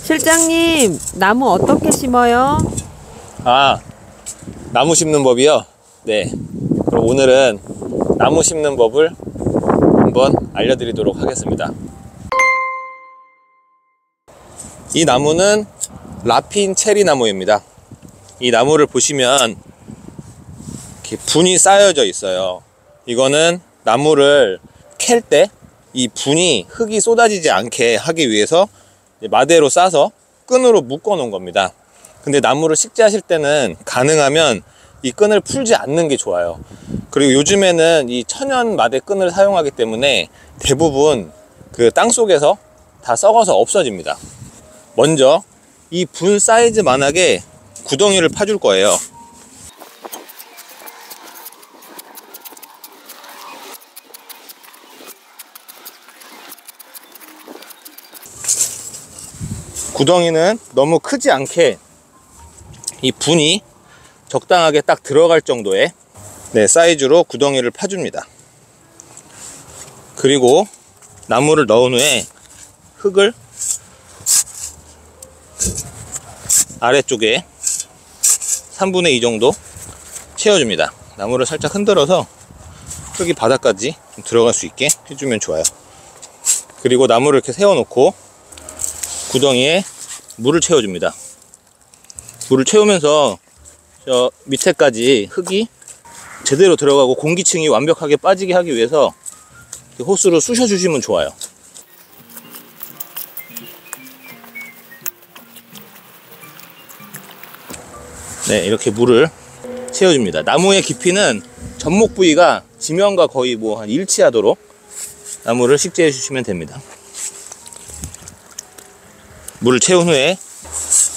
실장님, 나무 어떻게 심어요? 나무 심는 법이요? 네. 그럼 오늘은 나무 심는 법을 한번 알려드리도록 하겠습니다. 이 나무는 라핀 체리 나무입니다. 이 나무를 보시면 이렇게 분이 쌓여져 있어요. 이거는 나무를 캘 때 이 분이 흙이 쏟아지지 않게 하기 위해서 마대로 싸서 끈으로 묶어 놓은 겁니다. 근데 나무를 식재하실 때는 가능하면 이 끈을 풀지 않는 게 좋아요. 그리고 요즘에는 이 천연 마대 끈을 사용하기 때문에 대부분 그 땅 속에서 다 썩어서 없어집니다. 먼저 이 분 사이즈만하게 구덩이를 파줄 거예요. 구덩이는 너무 크지 않게 이 분이 적당하게 딱 들어갈 정도의 사이즈로 구덩이를 파줍니다. 그리고 나무를 넣은 후에 흙을 아래쪽에 3분의 2 정도 채워줍니다. 나무를 살짝 흔들어서 흙이 바닥까지 좀 들어갈 수 있게 해주면 좋아요. 그리고 나무를 이렇게 세워놓고 구덩이에 물을 채워줍니다. 물을 채우면서 저 밑에까지 흙이 제대로 들어가고 공기층이 완벽하게 빠지게 하기 위해서 호스로 쑤셔주시면 좋아요. 네, 이렇게 물을 채워줍니다. 나무의 깊이는 접목 부위가 지면과 거의 한 일치하도록 나무를 식재해 주시면 됩니다. 물을 채운 후에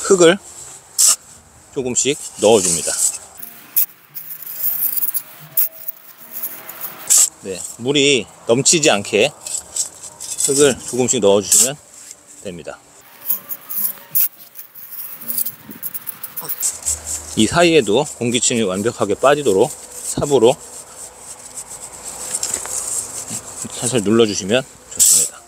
흙을 조금씩 넣어줍니다. 네, 물이 넘치지 않게 흙을 조금씩 넣어주시면 됩니다. 이 사이에도 공기층이 완벽하게 빠지도록 삽으로 살살 눌러주시면 좋습니다.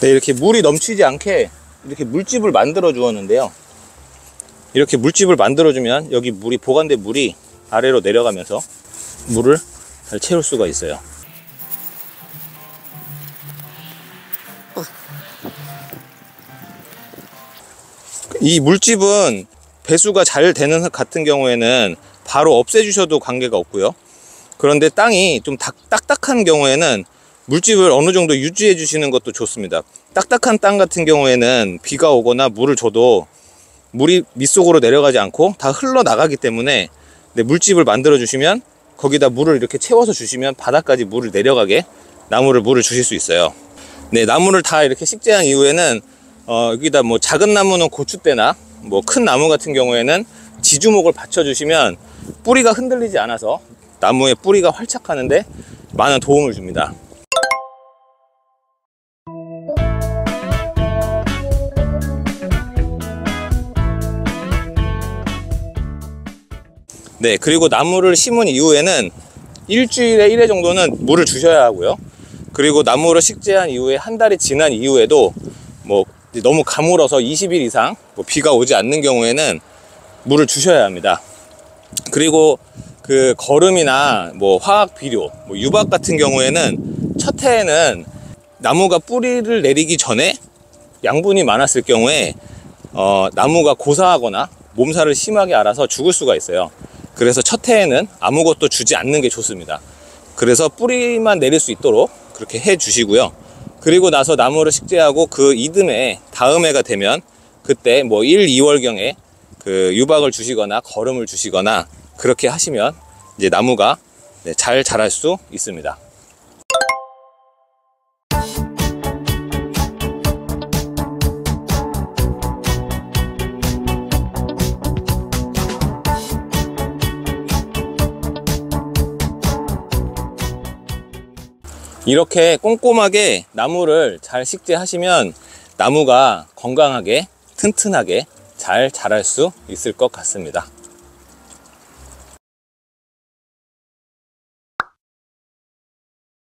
네, 이렇게 물이 넘치지 않게 이렇게 물집을 만들어 주었는데요. 이렇게 물집을 만들어 주면 여기 물이 보관된 물이 아래로 내려가면서 물을 잘 채울 수가 있어요. 이 물집은 배수가 잘 되는 흙 같은 경우에는 바로 없애 주셔도 관계가 없고요. 그런데 땅이 좀 딱딱한 경우에는 물집을 어느 정도 유지해 주시는 것도 좋습니다. 딱딱한 땅 같은 경우에는 비가 오거나 물을 줘도 물이 밑속으로 내려가지 않고 다 흘러나가기 때문에 물집을 만들어 주시면 거기다 물을 이렇게 채워서 주시면 바닥까지 물을 내려가게 물을 주실 수 있어요. 네, 나무를 다 이렇게 식재한 이후에는 여기다 작은 나무는 고추대나 큰 나무 같은 경우에는 지주목을 받쳐 주시면 뿌리가 흔들리지 않아서 나무의 뿌리가 활착하는데 많은 도움을 줍니다. 네, 그리고 나무를 심은 이후에는 일주일에 1회 정도는 물을 주셔야 하고요. 그리고 나무를 식재한 이후에 한 달이 지난 이후에도 너무 가물어서 20일 이상 비가 오지 않는 경우에는 물을 주셔야 합니다. 그리고 그 거름이나 화학 비료, 유박 같은 경우에는 첫 해에는 나무가 뿌리를 내리기 전에 양분이 많았을 경우에 나무가 고사하거나 몸살을 심하게 앓아서 죽을 수가 있어요. 그래서 첫 해에는 아무것도 주지 않는 게 좋습니다. 그래서 뿌리만 내릴 수 있도록 그렇게 해 주시고요. 그리고 나서 나무를 식재하고 그 이듬해 다음 해가 되면 그때 1, 2월경에 그 유박을 주시거나 거름을 주시거나 그렇게 하시면 이제 나무가 잘 자랄 수 있습니다. 이렇게 꼼꼼하게 나무를 잘 식재하시면 나무가 건강하게 튼튼하게 잘 자랄 수 있을 것 같습니다.